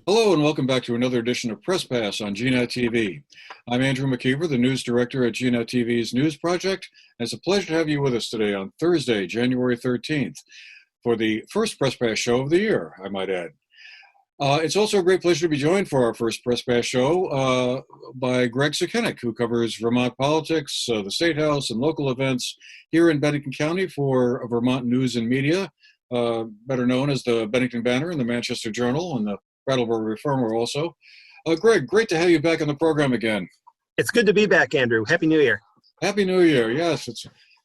Hello and welcome back to another edition of Press Pass on GNAT-TV. I'm Andrew McKeever, the news director at GNAT-TV's News Project, and it's a pleasure to have you with us today on Thursday, January 13th, for the first Press Pass show of the year, I might add. It's also a great pleasure to be joined for our first Press Pass show by Greg Sukiennik, who covers Vermont politics, the State House, and local events here in Bennington County for Vermont News and Media, better known as the Bennington Banner and the Manchester Journal and the Brattleboro Reformer also. Greg, great to have you back on the program again. It's good to be back, Andrew. Happy New Year. Happy New Year. Yes,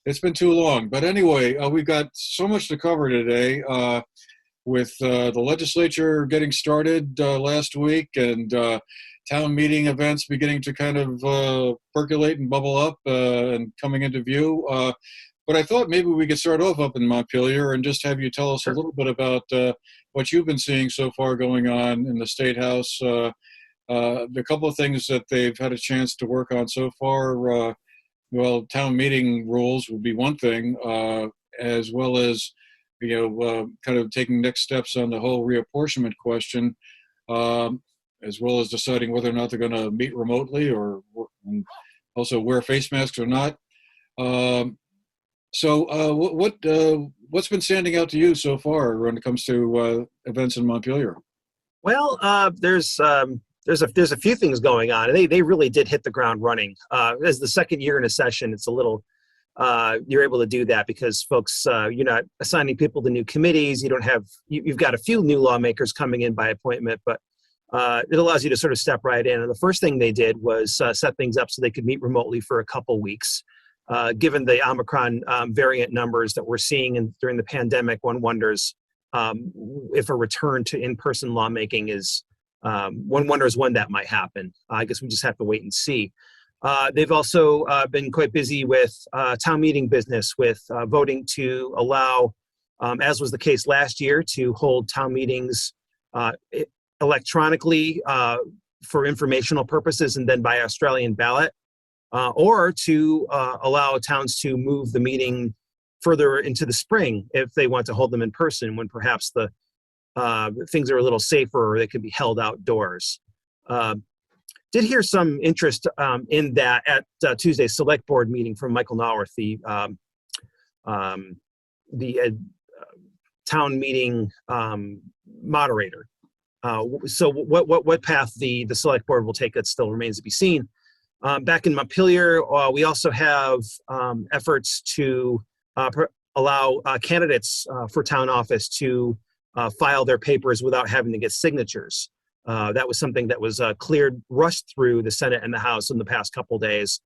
it's been too long. But anyway, we've got so much to cover today with the legislature getting started last week and town meeting events beginning to kind of percolate and bubble up and coming into view. But I thought maybe we could start off up in Montpelier and just have you tell us a little bit about what you've been seeing so far going on in the State House. The couple of things that they've had a chance to work on so far, well, town meeting rules will be one thing, as well as, kind of taking next steps on the whole reapportionment question, as well as deciding whether or not they're going to meet remotely or and also wear face masks or not. So what's been standing out to you so far when it comes to events in Montpelier? Well, there's a few things going on. They really did hit the ground running. As the second year in a session, it's a little you're able to do that because folks you're not assigning people to new committees. You've got a few new lawmakers coming in by appointment, but it allows you to sort of step right in. And the first thing they did was set things up so they could meet remotely for a couple weeks. Given the Omicron variant numbers that we're seeing during the pandemic, one wonders if a return to in-person lawmaking one wonders when that might happen. I guess we just have to wait and see. They've also been quite busy with town meeting business, with voting to allow, as was the case last year, to hold town meetings electronically for informational purposes and then by Australian ballot. Or to allow towns to move the meeting further into the spring if they want to hold them in person when perhaps the things are a little safer or they can be held outdoors. Did hear some interest in that at Tuesday's select board meeting from Michael Naworth, the town meeting moderator. So what path the select board will take, that still remains to be seen. Back in Montpelier, we also have efforts to allow candidates for town office to file their papers without having to get signatures. That was something that was rushed through the Senate and the House in the past couple days.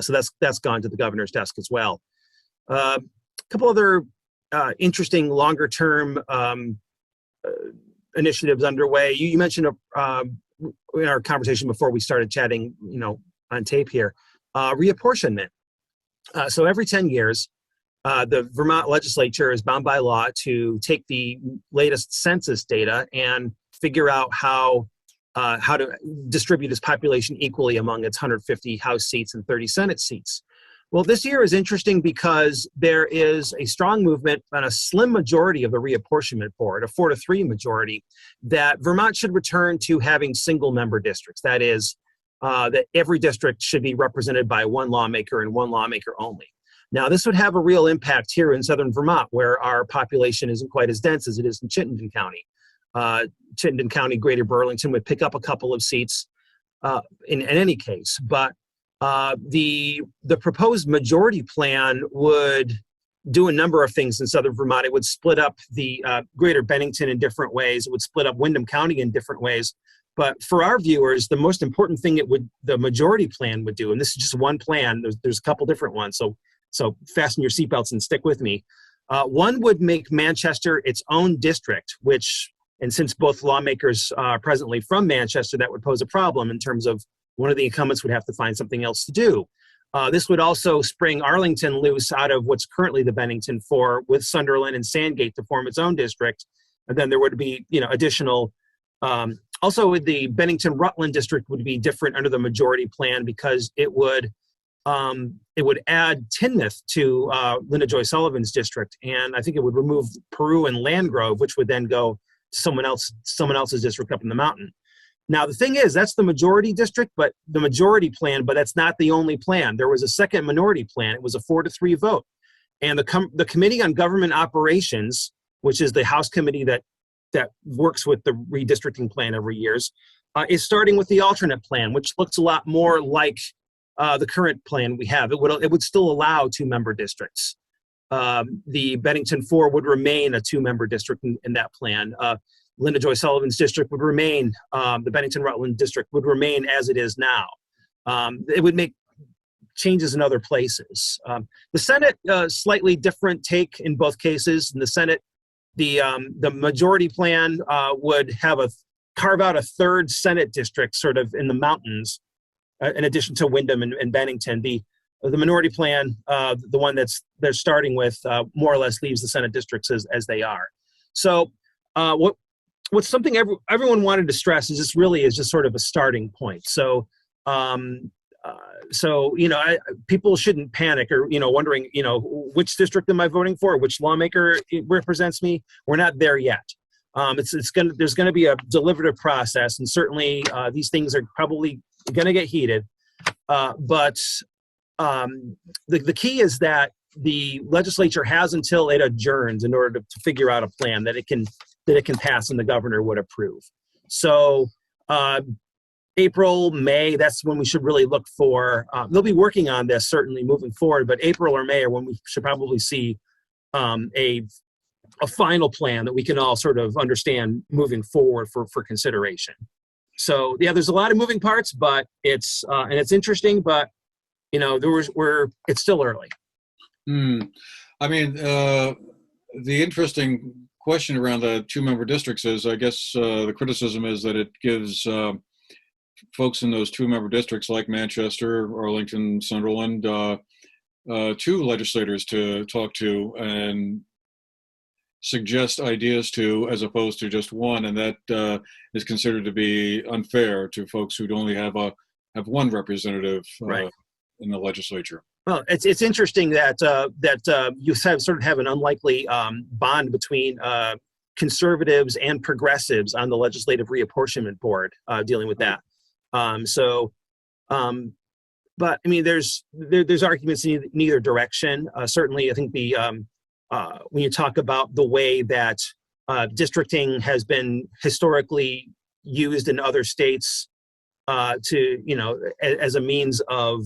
So that's gone to the governor's desk as well. A couple other interesting longer-term initiatives underway. You mentioned in our conversation before we started chatting, on tape here, reapportionment. So every 10 years, the Vermont legislature is bound by law to take the latest census data and figure out how to distribute its population equally among its 150 House seats and 30 Senate seats. Well, this year is interesting because there is a strong movement on a slim majority of the reapportionment board, a 4-3 majority, that Vermont should return to having single-member districts. That is, that every district should be represented by one lawmaker and one lawmaker only. Now, this would have a real impact here in southern Vermont, where our population isn't quite as dense as it is in Chittenden County. Chittenden County, Greater Burlington would pick up a couple of seats in any case, but the proposed majority plan would do a number of things in southern Vermont. It would split up the Greater Bennington in different ways. It would split up Windham County in different ways. But for our viewers, the most important thing the majority plan would do, and this is just one plan, there's a couple different ones, so fasten your seatbelts and stick with me. One would make Manchester its own district, and since both lawmakers are presently from Manchester, that would pose a problem in terms of one of the incumbents would have to find something else to do. This would also spring Arlington loose out of what's currently the Bennington 4 with Sunderland and Sandgate to form its own district. And then there would be, additional, also the Bennington-Rutland district would be different under the majority plan because it would add Tinmouth to Linda Joy Sullivan's district. And I think it would remove Peru and Landgrove, which would then go someone else's district up in the mountain. Now, the thing is, that's the majority district, but the majority plan, but that's not the only plan. There was a second minority plan. It was a 4-3 vote. And the Committee on Government Operations, which is the House committee that works with the redistricting plan every year, is starting with the alternate plan, which looks a lot more like the current plan we have. It would still allow 2-member districts. The Bennington 4 would remain a 2-member district in that plan. Linda Joy Sullivan's district would remain, the Bennington-Rutland district would remain as it is now. It would make changes in other places. The Senate, slightly different take in both cases. In the Senate, the majority plan would have carve out a 3rd Senate district sort of in the mountains, in addition to Windham and Bennington. The minority plan, the one they're starting with, more or less leaves the Senate districts as they are. So what's something everyone wanted to stress is this really is just sort of a starting point. So people shouldn't panic or wondering which district am I voting for, which lawmaker represents me. We're not there yet. There's gonna be a deliberative process, and certainly these things are probably gonna get heated. But the key is that the legislature has until it adjourns in order to figure out a plan that it can pass and the governor would approve. So April, May, that's when we should really look for, they'll be working on this certainly moving forward, but April or May are when we should probably see a final plan that we can all sort of understand moving forward for consideration. So yeah, there's a lot of moving parts, but it's interesting, but it's still early. I mean, the interesting question around the 2-member districts is, I guess the criticism is that it gives folks in those 2-member districts like Manchester, Arlington, Sunderland, 2 legislators to talk to and suggest ideas to, as opposed to just one, and that is considered to be unfair to folks who only have one representative in the legislature. Well, it's interesting that you have an unlikely bond between conservatives and progressives on the Legislative Reapportionment Board dealing with that. But I mean, there's arguments in neither direction. Certainly, I think when you talk about the way that districting has been historically used in other states as a means of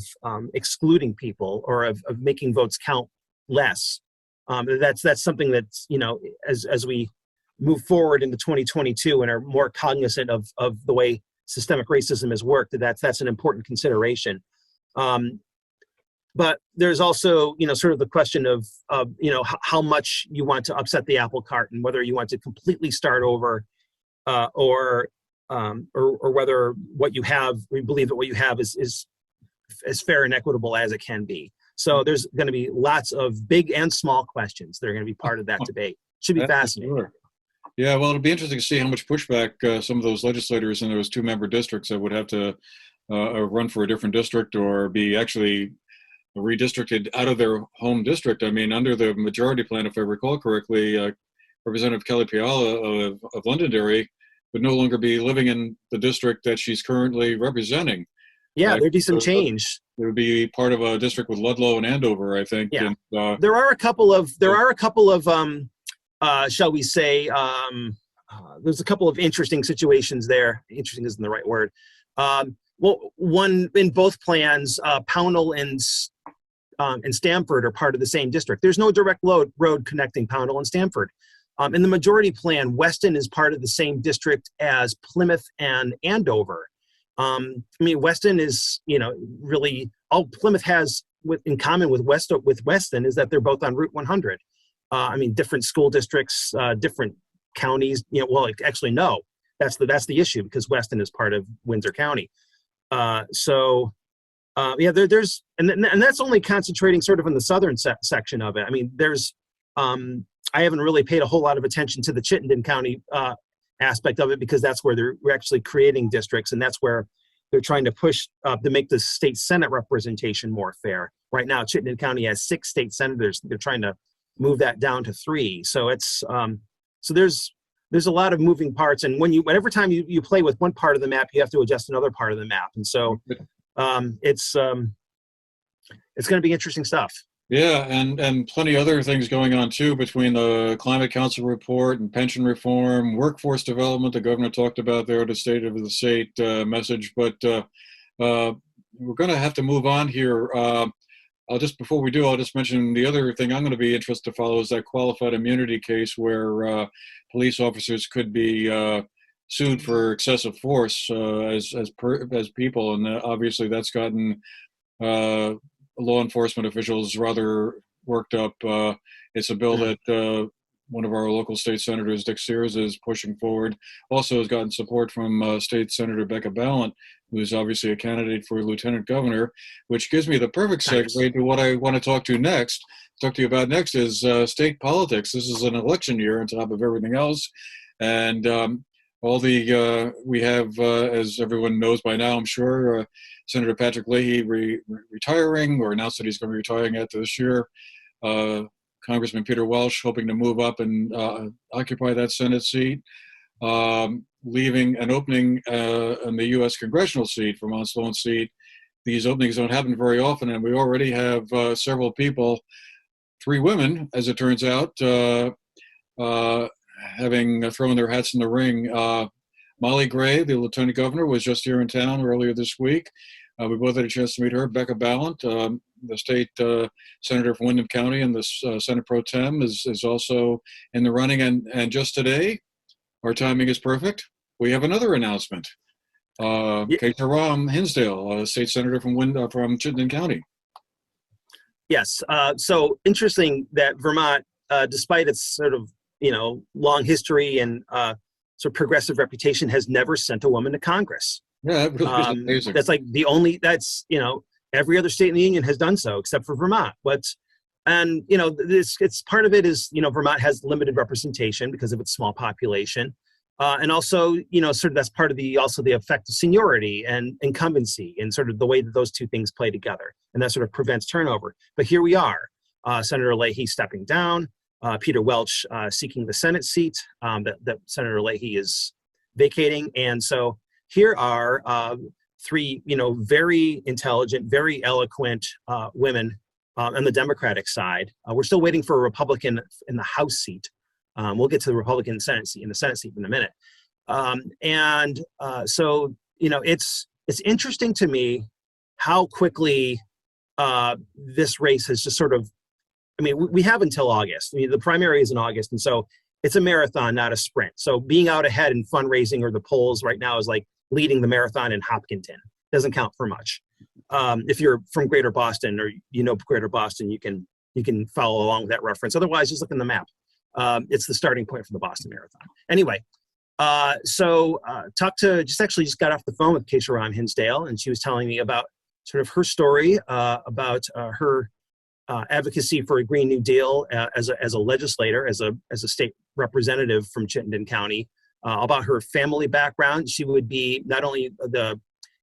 excluding people or of making votes count less. That's something that's, as we move forward into 2022 and are more cognizant of the way systemic racism has worked, that's an important consideration. But there's also, sort of the question of how much you want to upset the apple cart and whether you want to completely start over or whether we believe that what you have is as fair and equitable as it can be. So there's going to be lots of big and small questions that are going to be part of that debate. Should be fascinating. Sure. Yeah, well, it'll be interesting to see how much pushback some of those legislators in those 2-member districts that would have to run for a different district or be actually redistricted out of their home district. I mean, under the majority plan, if I recall correctly, Representative Kelly Piala of Londonderry would no longer be living in the district that she's currently representing. Yeah, there'd be some change. It would be part of a district with Ludlow and Andover, I think. Yeah. And, there are a couple of shall we say, there's a couple of interesting situations there. Interesting isn't the right word. Well, one in both plans, Pownell and Stamford are part of the same district. There's no direct road connecting Pownell and Stamford. In the majority plan, Weston is part of the same district as Plymouth and Andover. I mean, Weston is, really all Plymouth has in common with Weston is that they're both on Route 100. I mean, different school districts, different counties. Well, actually, no. That's the issue because Weston is part of Windsor County. There's and that's only concentrating sort of in the southern section of it. I mean, there's I haven't really paid a whole lot of attention to the Chittenden County aspect of it because that's where they're actually creating districts, and that's where they're trying to push to make the state Senate representation more fair. Right now, Chittenden County has 6 state senators. They're trying to move that down to 3. So it's so there's there's a lot of moving parts, and whenever time you play with one part of the map, you have to adjust another part of the map, and so it's going to be interesting stuff. Yeah, and plenty other things going on too, between the Climate Council report and pension reform, workforce development. The governor talked about there, the State of the State message. But we're going to have to move on here. Before we do, I'll just mention the other thing I'm going to be interested to follow is that qualified immunity case where police officers could be sued for excessive force as people, and obviously that's gotten law enforcement officials rather worked up. It's a bill that one of our local state senators, Dick Sears, is pushing forward. Also has gotten support from State Senator Becca Balint, who's obviously a candidate for lieutenant governor, which gives me the perfect segue to what I want to talk to you about next is state politics. This is an election year on top of everything else. And we have, as everyone knows by now, I'm sure, Senator Patrick Leahy retiring or announced that he's going to be retiring after this year. Congressman Peter Welch hoping to move up and occupy that Senate seat, leaving an opening in the U.S. congressional seat, Vermont Sloan's seat. These openings don't happen very often, and we already have several people, 3 women, as it turns out, having thrown their hats in the ring. Molly Gray, the lieutenant governor, was just here in town earlier this week. We both had a chance to meet her. Becca Balint, the state senator from Windham County and the Senate Pro Tem, is also in the running. And just today, our timing is perfect. We have another announcement. Keisha Ram Hinsdale, state senator from Chittenden County. Yes. So interesting that Vermont, despite its sort of long history and sort of progressive reputation, has never sent a woman to Congress. Yeah, that really is amazing. That's like every other state in the union has done so except for Vermont. It's part of it is, Vermont has limited representation because of its small population. And also, sort of that's part of the effect of seniority and incumbency and sort of the way that those two things play together. And that sort of prevents turnover. But here we are, Senator Leahy stepping down, Peter Welch seeking the Senate seat that Senator Leahy is vacating. And so here are 3, very intelligent, very eloquent women on the Democratic side. We're still waiting for a Republican in the House seat. We'll get to the Republican in the Senate seat in a minute. So it's interesting to me how quickly this race has just sort of, we have until August. The primary is in August, and so it's a marathon, not a sprint. So being out ahead in fundraising or the polls right now is like leading the marathon in Hopkinton. Doesn't count for much. If you're from Greater Boston or Greater Boston, you can follow along with that reference. Otherwise, just look in the map. It's the starting point for the Boston Marathon. Anyway, just got off the phone with Keisha Ram Hinsdale, and she was telling me about sort of her story about her advocacy for a Green New Deal as a legislator, as a state representative from Chittenden County, about her family background. She would be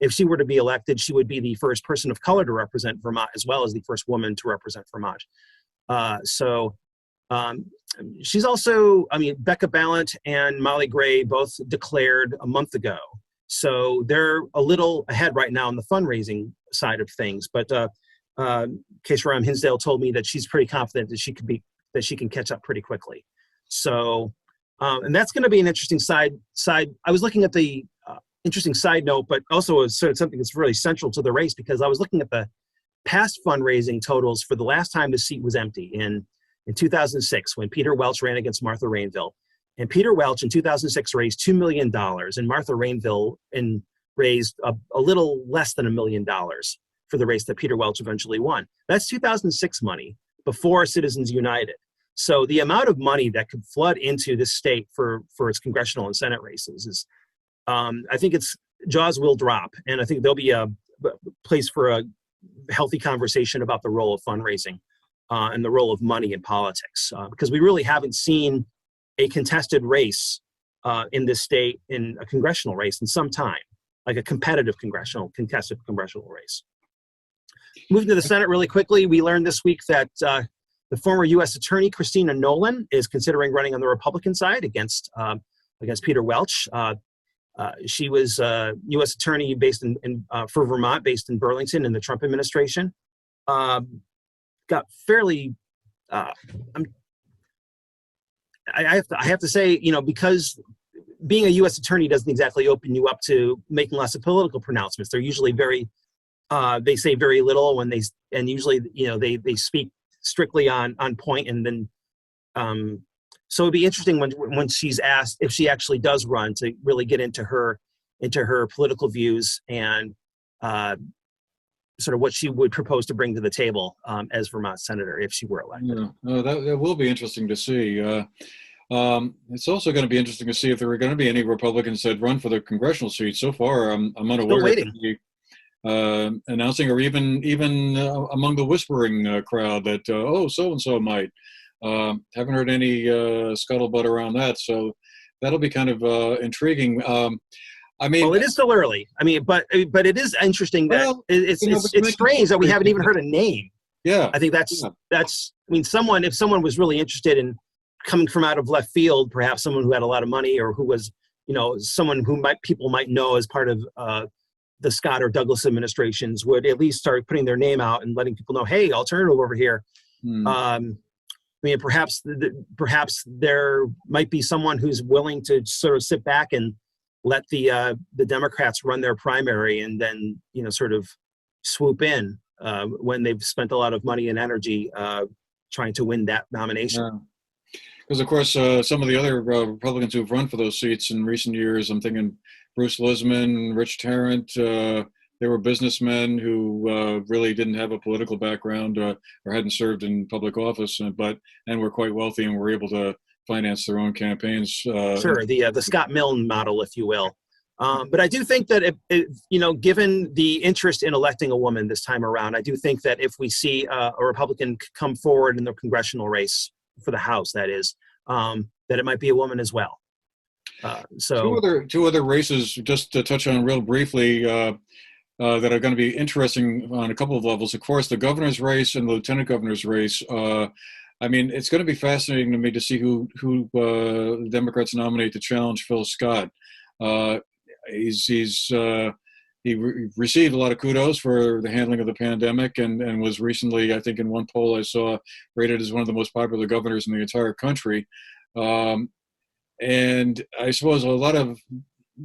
if she were to be elected, she would be the first person of color to represent Vermont, as well as the first woman to represent Vermont. She's also, Becca Balint and Molly Gray both declared a month ago. So they're a little ahead right now on the fundraising side of things. But Keisha Ram Hinsdale told me that she's pretty confident that she can catch up pretty quickly. So, and that's going to be an interesting side. I was looking at the interesting side note, but also sort of something that's really central to the race, because I was looking at the past fundraising totals for the last time the seat was empty in 2006, when Peter Welch ran against Martha Rainville. And Peter Welch in 2006 raised $2 million, and Martha Rainville raised a little less than $1 million for the race that Peter Welch eventually won. That's 2006 money before Citizens United. So the amount of money that could flood into this state for its congressional and Senate races is, I think jaws will drop. And I think there'll be a place for a healthy conversation about the role of fundraising and the role of money in politics, because we really haven't seen a contested race in this state, in a congressional race, in some time, like a contested congressional race. Moving to the Senate really quickly, we learned this week that the former U.S. Attorney Christina Nolan is considering running on the Republican side against against Peter Welch. She was a U.S. attorney based for Vermont, based in Burlington in the Trump administration. Got fairly. I have to say, because being a U.S. attorney doesn't exactly open you up to making lots of political pronouncements. They're usually very. They say very little and usually they speak strictly on point, and then. So it'd be interesting when she's asked if she actually does run to really get into her political views and sort of what she would propose to bring to the table as Vermont senator if she were elected. Yeah, that will be interesting to see. It's also going to be interesting to see if there are going to be any Republicans that run for the congressional seat. So far, I'm unaware. Still waiting. Announcing, or even among the whispering crowd that so and so might. Haven't heard any scuttlebutt around that, so that'll be kind of intriguing. It is still early. But it is interesting that it's strange that we haven't even heard a name. Yeah, I think that's. If someone was really interested in coming from out of left field, perhaps someone who had a lot of money or who was, someone who people might know as part of the Scott or Douglas administrations, would at least start putting their name out and letting people know, hey, alternative over here. Perhaps there might be someone who's willing to sort of sit back and let the Democrats run their primary, and then sort of swoop in when they've spent a lot of money and energy trying to win that nomination. Because of course, some of the other Republicans who've run for those seats in recent years, I'm thinking Bruce Lisman, Rich Tarrant. They were businessmen who really didn't have a political background or hadn't served in public office, and were quite wealthy and were able to finance their own campaigns. Sure, the Scott Milne model, if you will. But I do think that, given the interest in electing a woman this time around, I do think that if we see a Republican come forward in the congressional race for the House, that is, that it might be a woman as well. Two other races, just to touch on real briefly, that are going to be interesting on a couple of levels. Of course, the governor's race and the lieutenant governor's race. It's going to be fascinating to me to see who the Democrats nominate to challenge Phil Scott. He received a lot of kudos for the handling of the pandemic, and was recently, I think in one poll I saw, rated as one of the most popular governors in the entire country. And I suppose a lot of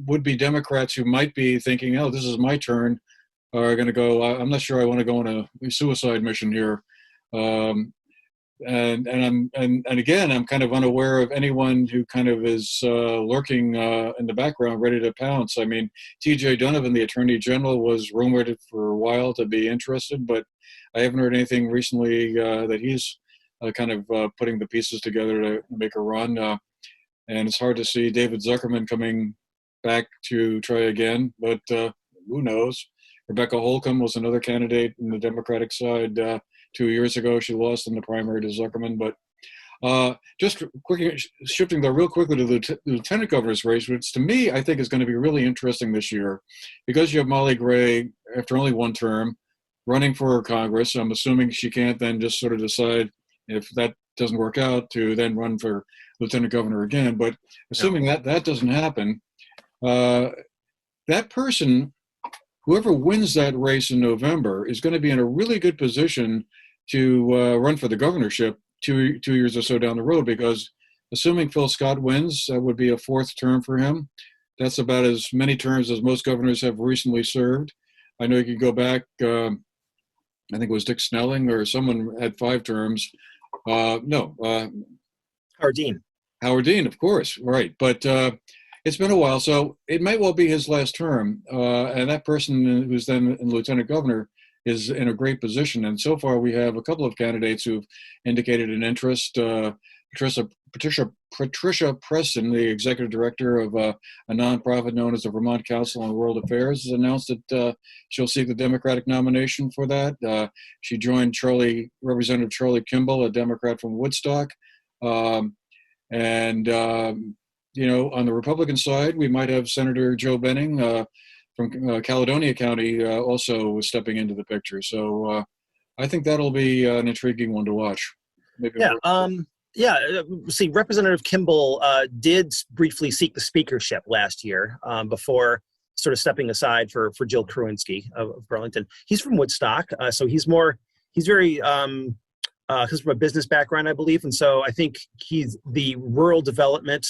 would-be Democrats who might be thinking, oh, this is my turn, are going to go, I'm not sure I want to go on a suicide mission here. And again, I'm kind of unaware of anyone who kind of is lurking in the background, ready to pounce. T.J. Donovan, the Attorney General, was rumored for a while to be interested, but I haven't heard anything recently that he's kind of putting the pieces together to make a run. And it's hard to see David Zuckerman coming back to try again, but who knows? Rebecca Holcomb was another candidate in the Democratic side 2 years ago. She lost in the primary to Zuckerman. But just quickly shifting real quickly to the lieutenant governor's race, which to me I think is going to be really interesting this year, because you have Molly Gray, after only one term, running for Congress. I'm assuming she can't then just sort of decide, if that doesn't work out, to then run for lieutenant governor again. But assuming that doesn't happen, that person, whoever wins that race in November, is going to be in a really good position to run for the governorship 2 years or so down the road, because assuming Phil Scott wins, that would be a fourth term for him. That's about as many terms as most governors have recently served. I know you could go back, I think it was Dick Snelling or someone had 5 terms. Howard Dean. Howard Dean, of course, right. But it's been a while, so it might well be his last term. And that person who's then lieutenant governor is in a great position. And so far, we have a couple of candidates who've indicated an interest. Patricia Preston, the executive director of a nonprofit known as the Vermont Council on World Affairs, has announced that she'll seek the Democratic nomination for that. She joined Representative Charlie Kimball, a Democrat from Woodstock. On the Republican side, we might have Senator Joe Benning from Caledonia County also stepping into the picture. So I think that'll be an intriguing one to watch. Maybe Yeah, see, Representative Kimball did briefly seek the speakership last year before sort of stepping aside for Jill Kruwinski of Burlington. He's from Woodstock, so he's very, comes from a business background, I believe, and so I think he's the rural development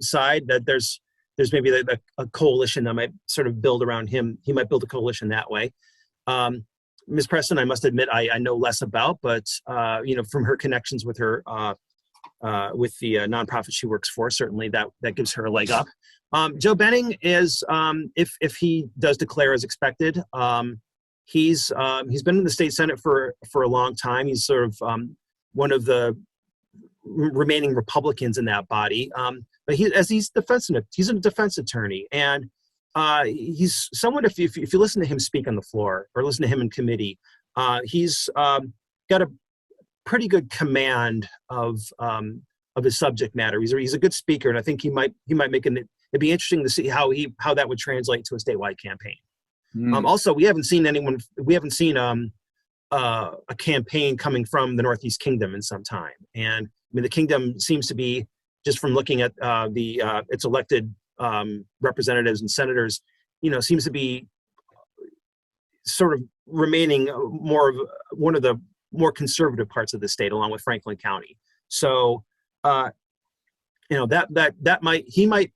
side, that there's maybe a coalition that might sort of build around him. He might build a coalition that way. Ms. Preston, I must admit, I know less about, but from her connections with her with the nonprofit she works for, certainly that gives her a leg up. Joe Benning is, if he does declare as expected, he's been in the state Senate for a long time. He's sort of one of the remaining Republicans in that body, but he's a defense attorney, and he's someone, if you listen to him speak on the floor or listen to him in committee, he's got a pretty good command of his subject matter. He's a good speaker, and I think he might make it'd be interesting to see how that would translate to a statewide campaign. Also, we haven't seen a campaign coming from the Northeast Kingdom in some time, and I mean the kingdom seems to be, just from looking at its elected representatives and senators, seems to be sort of remaining more of one of the more conservative parts of the state, along with Franklin County. So, he might,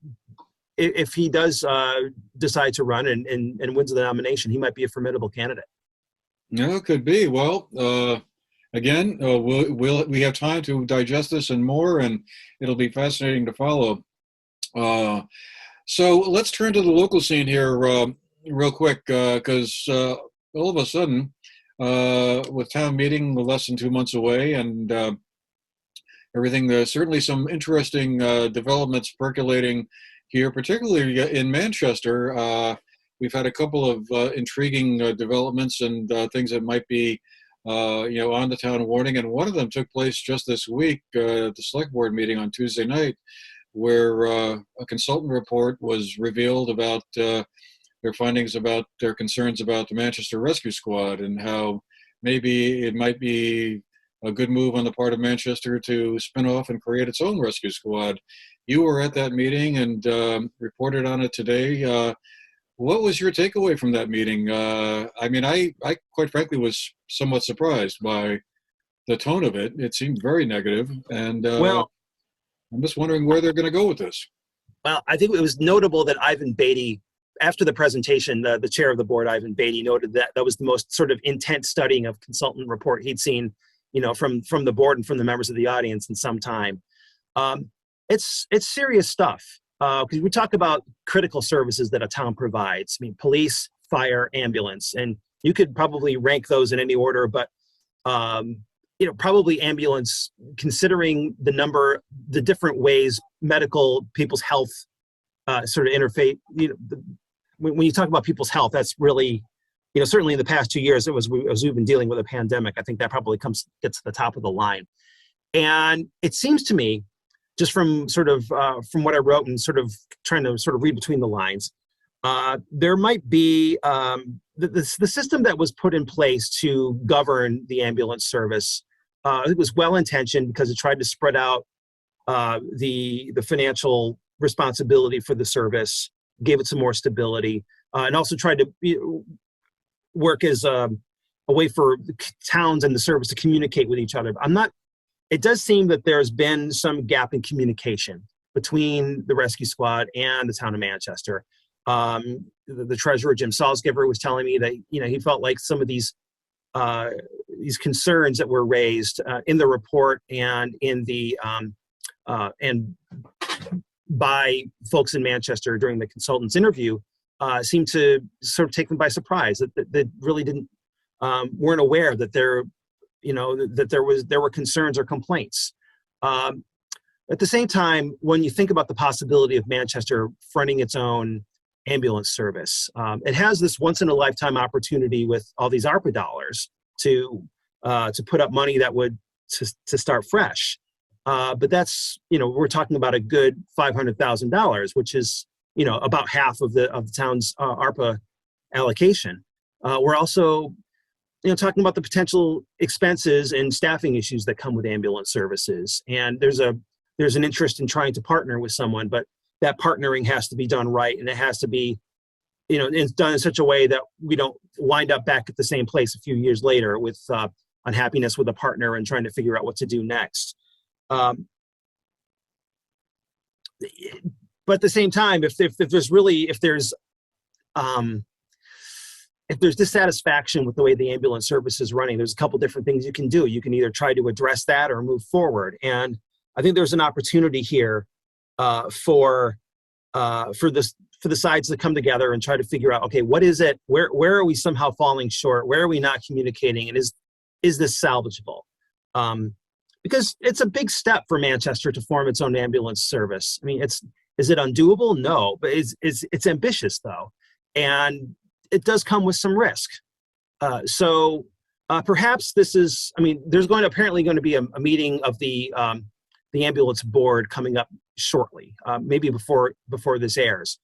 if he does decide to run and wins the nomination, he might be a formidable candidate. No, it could be. Well, again, we have time to digest this and more, and it'll be fascinating to follow. So let's turn to the local scene here real quick, because all of a sudden, with town meeting less than 2 months away, and everything, there's certainly some interesting developments percolating here, particularly in Manchester. We've had a couple of intriguing developments and things that might be on the town warning, and one of them took place just this week at the select board meeting on Tuesday night, where a consultant report was revealed about their findings about their concerns about the Manchester Rescue Squad, and how maybe it might be a good move on the part of Manchester to spin off and create its own rescue squad. You were at that meeting and reported on it today. What was your takeaway from that meeting? I mean, I quite frankly was somewhat surprised by the tone of it. It seemed very negative, and I'm just wondering where they're going to go with this. Well, I think it was notable that Ivan Beatty, after the presentation, the chair of the board, Ivan Beatty, noted that that was the most sort of intense studying of consultant report he'd seen, from the board and from the members of the audience in some time. It's serious stuff, because we talk about critical services that a town provides. I mean, police, fire, ambulance, and you could probably rank those in any order, but probably ambulance, considering the different ways people's health sort of interface. When you talk about people's health, that's really, certainly in the past 2 years, as we've been dealing with a pandemic, I think that probably gets to the top of the line. And it seems to me, just from what I wrote and sort of trying to sort of read between the lines, there might be the system that was put in place to govern the ambulance service. It was well-intentioned because it tried to spread out the financial responsibility for the service, gave it some more stability, and also tried to work as a way for towns and the service to communicate with each other. It does seem that there's been some gap in communication between the rescue squad and the town of Manchester. The treasurer, Jim Salzgiver, was telling me that he felt like some of these concerns that were raised in the report and in the and by folks in Manchester during the consultant's interview seemed to sort of take them by surprise, that really weren't aware that there were concerns or complaints. At the same time, when you think about the possibility of Manchester fronting its own ambulance service, it has this once-in-a-lifetime opportunity with all these ARPA dollars to put up money that would to start fresh. But that's, we're talking about a good $500,000, which is, about half of the town's ARPA allocation. We're also talking about the potential expenses and staffing issues that come with ambulance services. And there's an interest in trying to partner with someone, but that partnering has to be done right, and it has to be, it's done in such a way that we don't wind up back at the same place a few years later with unhappiness with a partner and trying to figure out what to do next. But at the same time, if there's dissatisfaction with the way the ambulance service is running, there's a couple different things you can do. You can either try to address that or move forward. And I think there's an opportunity here for the sides to come together and try to figure out, okay, what is it? Where are we somehow falling short? Where are we not communicating? And is this salvageable? Because it's a big step for Manchester to form its own ambulance service. I mean, is it undoable? No, but it's ambitious though, and it does come with some risk. So perhaps this is. I mean, there's apparently going to be a meeting of the ambulance board coming up shortly, maybe before this airs,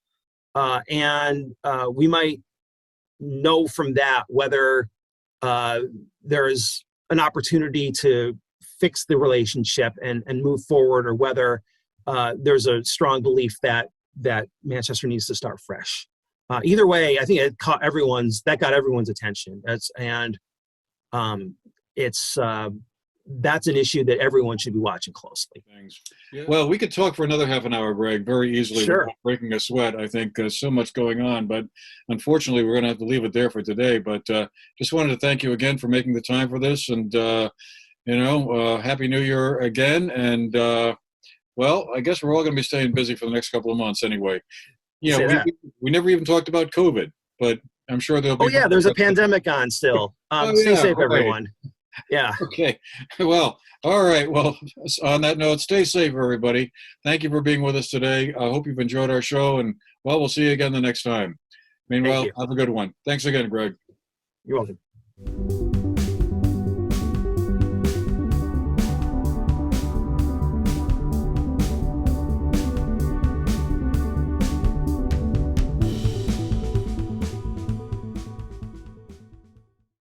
and we might know from that whether there's an opportunity to fix the relationship and move forward, or whether there's a strong belief that Manchester needs to start fresh. Either way, I think it got everyone's attention. That's an issue that everyone should be watching closely. Thanks. Yeah. Well, we could talk for another half an hour, Greg, very easily. Sure. Without breaking a sweat. I think so much going on, but unfortunately, we're going to have to leave it there for today. But just wanted to thank you again for making the time for this, and Happy New Year again. And well, I guess we're all going to be staying busy for the next couple of months anyway. We never even talked about COVID, but I'm sure there'll be. Oh yeah, there's a pandemic on still. Stay safe, right. everyone. Yeah. Okay. Well, all right. Well, on that note, stay safe, everybody. Thank you for being with us today. I hope you've enjoyed our show, and well, we'll see you again the next time. Meanwhile, have a good one. Thanks again, Greg. You're welcome.